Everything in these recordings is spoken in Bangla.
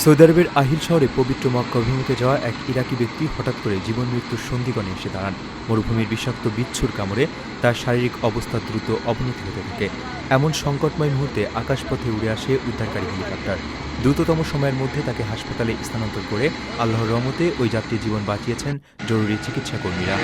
সৌদি আরবের আহিল শহরে পবিত্র মক্কা অভিমুখে যাওয়া এক ইরাকি ব্যক্তি হঠাৎ করে জীবন মৃত্যুর সন্ধিগণে এসে দাঁড়ান। মরুভূমির বিষাক্ত বিচ্ছুর কামড়ে তার শারীরিক অবস্থা দ্রুত অবনতি হতে থাকে। এমন সংকটময় মুহূর্তে আকাশপথে উড়ে আসে উদ্ধারকারী হেলিকপ্টার। দ্রুততম সময়ের মধ্যে তাকে হাসপাতালে স্থানান্তর করে আল্লাহর রহমতে ওই যাত্রীর জীবন বাঁচিয়েছেন জরুরি চিকিৎসা কর্মীরা।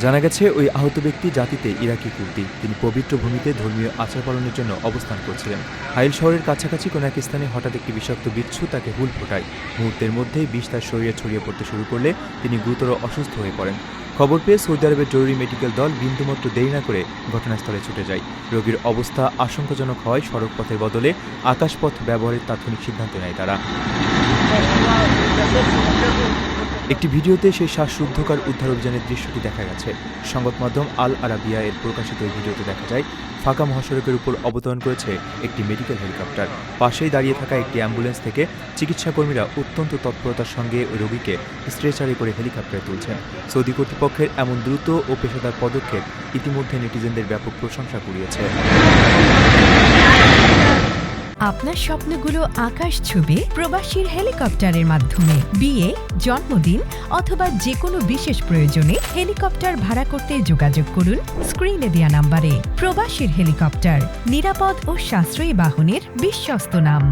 জানা গেছে, ওই আহত ব্যক্তি জাতিতে ইরাকি কুর্দি। তিনি পবিত্র ভূমিতে ধর্মীয় আচার পালনের জন্য অবস্থান করছিলেন। হাইল শহরের কাছাকাছি কোনো এক স্থানে হঠাৎ একটি বিষাক্ত বিচ্ছু তাকে হুল ফোটায়। মুহূর্তের মধ্যেই বিষ তার শরীরে ছড়িয়ে পড়তে শুরু করলে তিনি গুরুতর অসুস্থ হয়ে পড়েন। খবর পেয়ে সৌদি আরবের জরুরি মেডিকেল দল বিন্দুমাত্র দেরি না করে ঘটনাস্থলে ছুটে যায়। রোগীর অবস্থা আশঙ্কাজনক হওয়ায় সড়ক পথের বদলে আকাশপথ ব্যবহারের তাৎক্ষণিক সিদ্ধান্ত নেয় তারা। একটি ভিডিওতে সেই শ্বাসরুদ্ধকর উদ্ধার অভিযানের দৃশ্যটি দেখা গেছে। সংবাদ মাধ্যম আল আরাবিয়া এর প্রকাশিত এই ভিডিওতে দেখা যায়, ফাঁকা মহাসড়কের উপর অবতরণ করেছে একটি মেডিকেল হেলিকপ্টার। পাশেই দাঁড়িয়ে থাকা একটি অ্যাম্বুলেন্স থেকে চিকিৎসাকর্মীরা অত্যন্ত তৎপরতার সঙ্গে ওই রোগীকে স্ট্রেচারে করে হেলিকপ্টারে তুলছেন। সৌদি কর্তৃপক্ষের এমন দ্রুত ও পেশাদার পদক্ষেপ ইতিমধ্যে নেটিজেনদের ব্যাপক প্রশংসা কুড়িয়েছে। আপনার স্বপ্নগুলো আকাশ ছুবে প্রবাসীর হেলিকপ্টারের মাধ্যমে। বিয়ে, জন্মদিন অথবা যে কোনো বিশেষ প্রয়োজনে হেলিকপ্টার ভাড়া করতে যোগাযোগ করুন স্ক্রিনে দেয়া নাম্বারে। প্রবাসীর হেলিকপ্টার, নিরাপদ ও সাশ্রয়ী বাহনের বিশ্বস্ত নাম।